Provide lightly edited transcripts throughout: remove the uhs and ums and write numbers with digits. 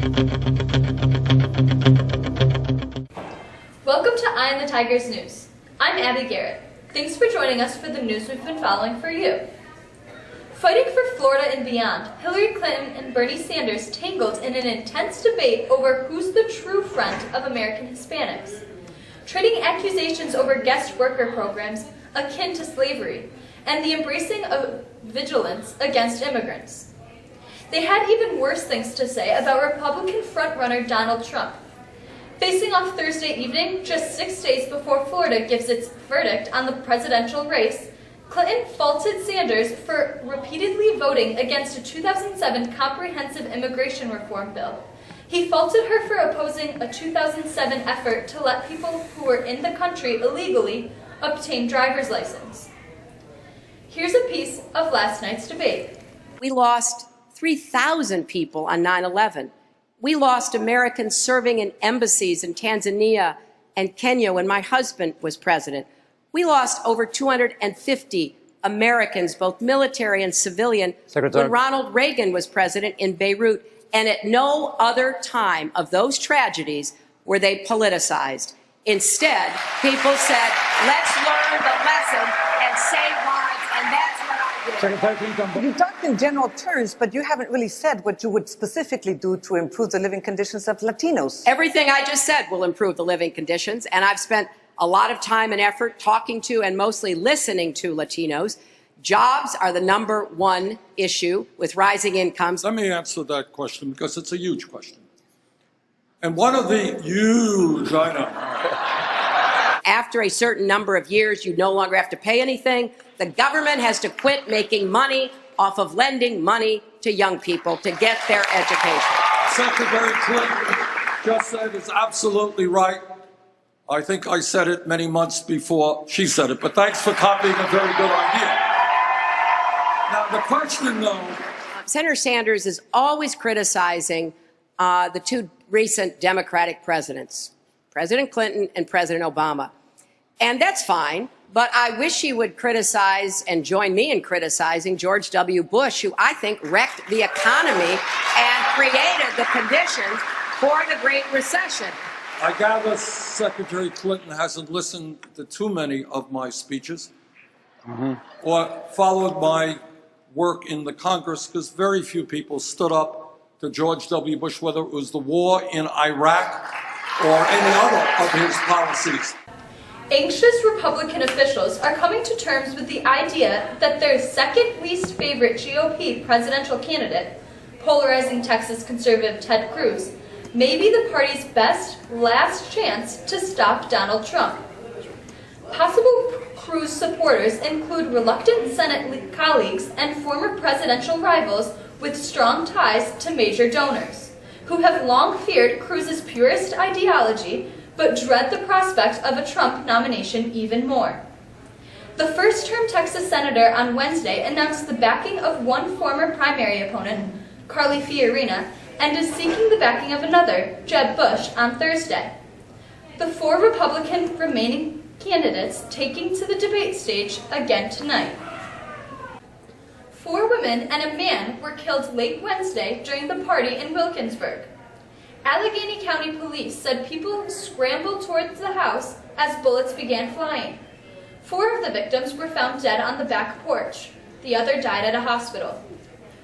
Welcome to Eye on the Tigers News. I'm Abby Garrett. Thanks for joining us for the news we've been following for you. Fighting for Florida and beyond, Hillary Clinton and Bernie Sanders tangled in an intense debate over who's the true friend of American Hispanics, trading accusations over guest worker programs akin to slavery and the embracing of vigilance against immigrants. They had even worse things to say about Republican frontrunner Donald Trump. Facing off Thursday evening, just 6 days before Florida gives its verdict on the presidential race, Clinton faulted Sanders for repeatedly voting against a 2007 comprehensive immigration reform bill. He faulted her for opposing a 2007 effort to let people who were in the country illegally obtain driver's license. Here's a piece of last night's debate. We lost 3,000 people on 9/11. We lost Americans serving in embassies in Tanzania and Kenya when my husband was president. We lost over 250 Americans, both military and civilian, when Ronald Reagan was president in Beirut. And at no other time of those tragedies were they politicized. Instead, people said, let's learn the lesson and save lives, and that's what I did. Secretary, please jump in. You talked in general terms, but you haven't really said what you would specifically do to improve the living conditions of Latinos. Everything I just said will improve the living conditions, and I've spent a lot of time and effort talking to and mostly listening to Latinos. Jobs are the #1 issue with rising incomes. Let me answer that question because it's a huge question. And one of the huge, I know. After a certain number of years, you no longer have to pay anything. The government has to quit making money off of lending money to young people to get their education. Secretary Clinton just said is absolutely right. I think I said it many months before she said it, but thanks for copying a very good idea. Now, the question, though... Senator Sanders is always criticizing the two recent Democratic presidents, President Clinton and President Obama. And that's fine, but I wish he would criticize and join me in criticizing George W. Bush, who I think wrecked the economy and created the conditions for the Great Recession. I gather Secretary Clinton hasn't listened to too many of my speeches or followed my work in the Congress, because very few people stood up to George W. Bush, whether it was the war in Iraq or any other of his policies. Anxious Republican officials are coming to terms with the idea that their second least favorite GOP presidential candidate, polarizing Texas conservative Ted Cruz, may be the party's best last chance to stop Donald Trump. Possible Cruz supporters include reluctant Senate colleagues and former presidential rivals with strong ties to major donors, who have long feared Cruz's purist ideology but dread the prospect of a Trump nomination even more. The first-term Texas senator on Wednesday announced the backing of one former primary opponent, Carly Fiorina, and is seeking the backing of another, Jeb Bush, on Thursday. The 4 Republican remaining candidates taking to the debate stage again tonight. 4 women and a man were killed late Wednesday during the party in Wilkinsburg. Allegheny County Police said people scrambled towards the house as bullets began flying. 4 of the victims were found dead on the back porch. The other died at a hospital.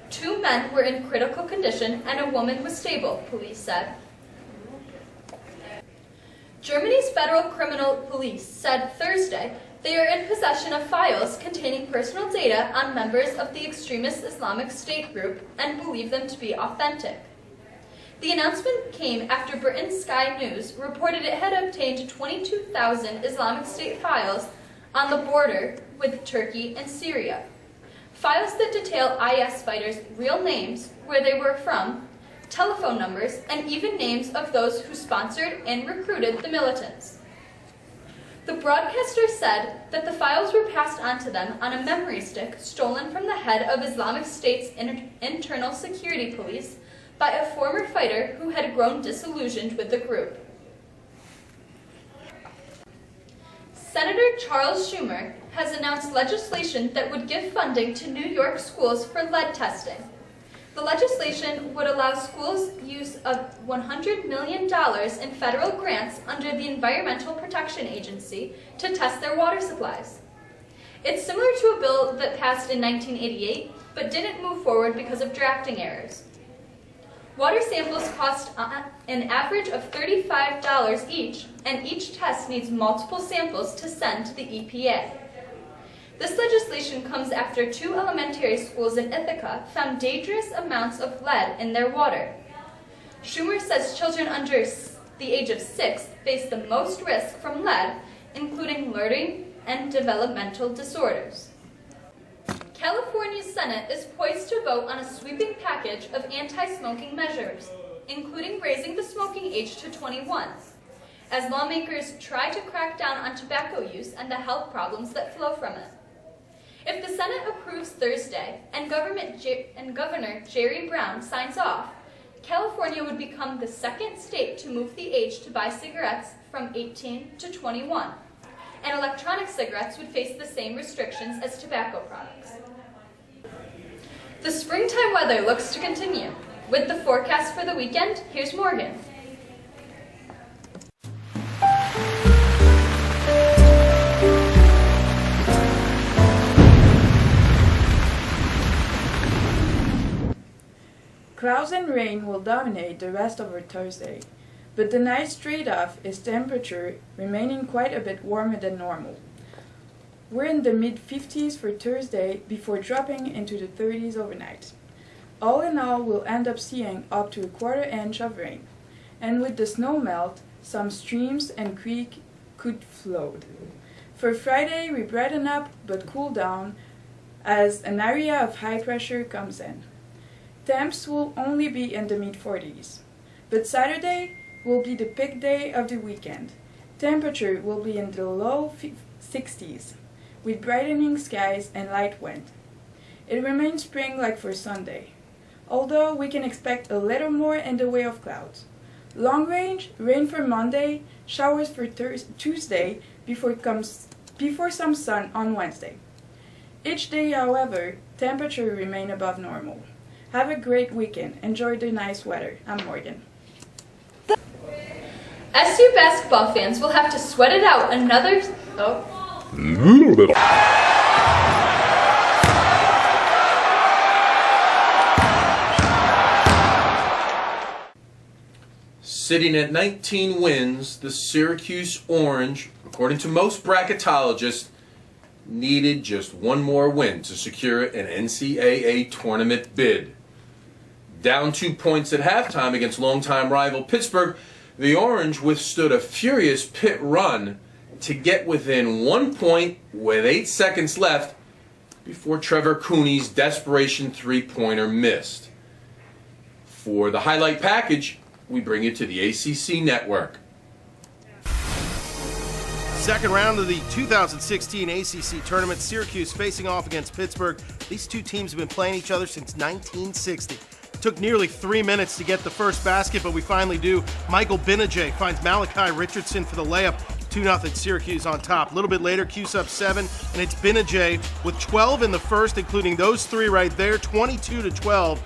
2 men were in critical condition and a woman was stable, police said. Germany's Federal Criminal Police said Thursday they are in possession of files containing personal data on members of the extremist Islamic State group and believe them to be authentic. The announcement came after Britain's Sky News reported it had obtained 22,000 Islamic State files on the border with Turkey and Syria. Files that detail IS fighters' real names, where they were from, telephone numbers, and even names of those who sponsored and recruited the militants. The broadcaster said that the files were passed on to them on a memory stick stolen from the head of Islamic State's internal security police by a former fighter who had grown disillusioned with the group. Senator Charles Schumer has announced legislation that would give funding to New York schools for lead testing. The legislation would allow schools use of $100 million in federal grants under the Environmental Protection Agency to test their water supplies. It's similar to a bill that passed in 1988, but didn't move forward because of drafting errors. Water samples cost an average of $35 each, and each test needs multiple samples to send to the EPA. This legislation comes after 2 elementary schools in Ithaca found dangerous amounts of lead in their water. Schumer says children under the age of 6 face the most risk from lead, including learning and developmental disorders. California's Senate is poised to vote on a sweeping package of anti-smoking measures, including raising the smoking age to 21, as lawmakers try to crack down on tobacco use and the health problems that flow from it. If the Senate approves Thursday and Governor Jerry Brown signs off, California would become the second state to move the age to buy cigarettes from 18 to 21, and electronic cigarettes would face the same restrictions as tobacco products. The springtime weather looks to continue. With the forecast for the weekend, here's Morgan. Clouds and rain will dominate the rest of our Thursday, but the night's trade-off is temperature remaining quite a bit warmer than normal. We're in the mid-50s for Thursday before dropping into the 30s overnight. All in all, we'll end up seeing up to a quarter inch of rain, and with the snow melt, some streams and creeks could flood. For Friday, we brighten up but cool down as an area of high pressure comes in. Temps will only be in the mid-40s, but Saturday will be the peak day of the weekend. Temperature will be in the low 60s, with brightening skies and light wind. It remains spring-like for Sunday, although we can expect a little more in the way of clouds. Long range, rain for Monday, showers for Tuesday before some sun on Wednesday. Each day, however, temperature remain above normal. Have a great weekend. Enjoy the nice weather. I'm Morgan. SU basketball fans will have to sweat it out another... Sitting at 19 wins, the Syracuse Orange, according to most bracketologists, needed just one more win to secure an NCAA tournament bid. Down 2 points at halftime against longtime rival Pittsburgh, the Orange withstood a furious Pitt run to get within 1 point with 8 seconds left before Trevor Cooney's desperation three-pointer missed. For the highlight package, we bring you to the ACC Network. Second round of the 2016 ACC tournament, Syracuse facing off against Pittsburgh. These two teams have been playing each other since 1960. Took nearly 3 minutes to get the first basket, but we finally do. Michael Gbinije finds Malachi Richardson for the layup. 2-0 Syracuse on top. A little bit later, Cuse up 7, and it's Gbinije with 12 in the first, including those 3 right there, 22-12.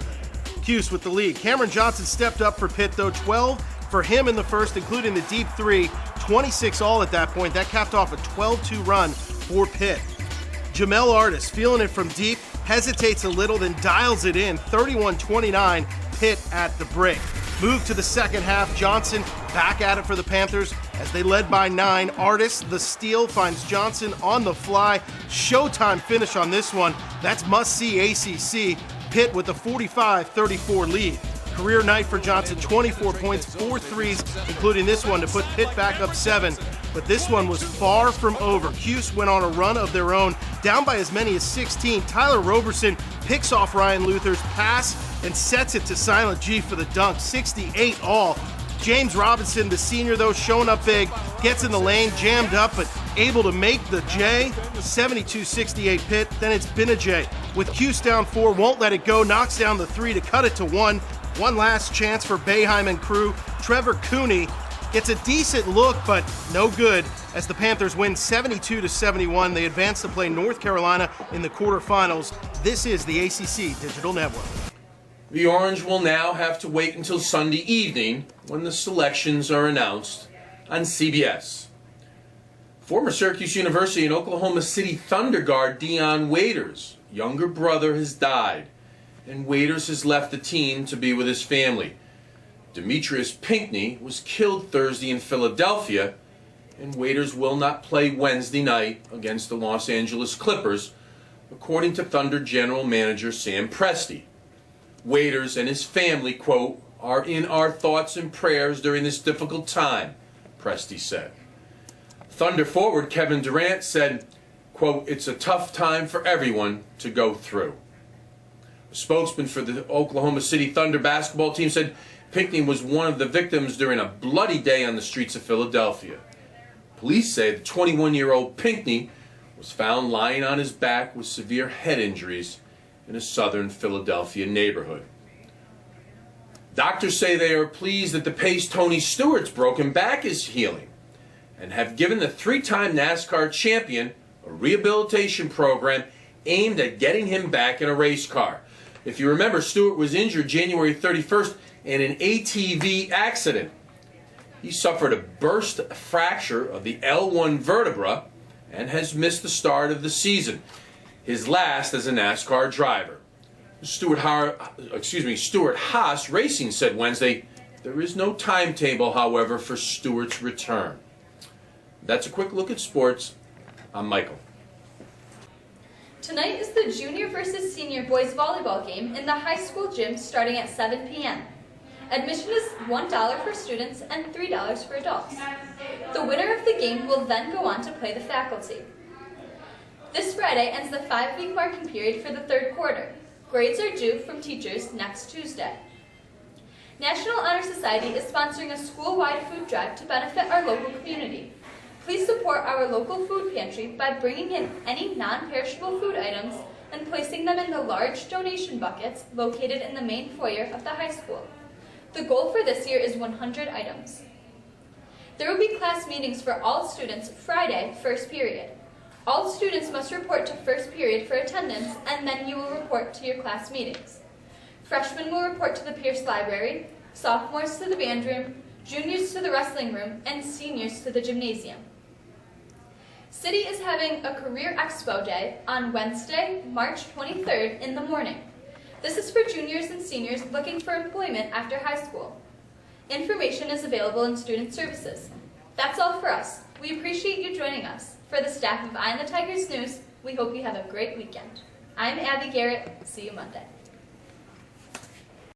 Cuse with the lead. Cameron Johnson stepped up for Pitt, though. 12 for him in the first, including the deep 3. 26 all at that point. That capped off a 12-2 run for Pitt. Jamel Artis feeling it from deep, hesitates a little, then dials it in. 31-29, Pitt at the break. Move to the second half. Johnson back at it for the Panthers as they led by 9. Artis, the steal, finds Johnson on the fly. Showtime finish on this one. That's must-see ACC. Pitt with a 45-34 lead. Career night for Johnson, 24 points, 4 threes, including this one to put Pitt back up 7. But this one was far from over. Cuse went on a run of their own, down by as many as 16. Tyler Roberson picks off Ryan Luther's pass and sets it to Silent G for the dunk, 68 all. James Robinson, the senior, though, showing up big, gets in the lane, jammed up, but able to make the J. 72-68 Pitt. Then it's Gbinije with Cuse down 4, won't let it go, knocks down the 3 to cut it to 1. One last chance for Boeheim and crew. Trevor Cooney gets a decent look, but no good, as the Panthers win 72-71. They advance to play North Carolina in the quarterfinals. This is the ACC Digital Network. The Orange will now have to wait until Sunday evening when the selections are announced on CBS. Former Syracuse University and Oklahoma City Thunder guard Dion Waiters' younger brother has died, and Waiters has left the team to be with his family. Demetrius Pinckney was killed Thursday in Philadelphia, and Waiters will not play Wednesday night against the Los Angeles Clippers, according to Thunder General Manager Sam Presti. Waiters and his family, quote, are in our thoughts and prayers during this difficult time, Presti said. Thunder forward Kevin Durant said, quote, it's a tough time for everyone to go through. A spokesman for the Oklahoma City Thunder basketball team said Pinckney was one of the victims during a bloody day on the streets of Philadelphia. Police say the 21-year-old Pinckney was found lying on his back with severe head injuries in a southern Philadelphia neighborhood. Doctors say they are pleased that the Pace Tony Stewart's broken back is healing and have given the three-time NASCAR champion a rehabilitation program aimed at getting him back in a race car. If you remember, Stewart was injured January 31st in an ATV accident. He suffered a burst fracture of the L1 vertebra and has missed the start of the season, his last as a NASCAR driver. Stuart Haas Racing said Wednesday, there is no timetable, however, for Stewart's return. That's a quick look at sports. I'm Michael. Tonight is the junior versus senior boys volleyball game in the high school gym starting at 7 p.m. Admission is $1 for students and $3 for adults. The winner of the game will then go on to play the faculty. This Friday ends the 5-week marking period for the third quarter. Grades are due from teachers next Tuesday. National Honor Society is sponsoring a school-wide food drive to benefit our local community. Please support our local food pantry by bringing in any non-perishable food items and placing them in the large donation buckets located in the main foyer of the high school. The goal for this year is 100 items. There will be class meetings for all students Friday, first period. All students must report to first period for attendance, and then you will report to your class meetings. Freshmen will report to the Pierce Library, sophomores to the band room, juniors to the wrestling room, and seniors to the gymnasium. City is having a Career Expo Day on Wednesday, March 23rd in the morning. This is for juniors and seniors looking for employment after high school. Information is available in Student Services. That's all for us. We appreciate you joining us. For the staff of Eye on the Tigers News, we hope you have a great weekend. I'm Abby Garrett. See you Monday.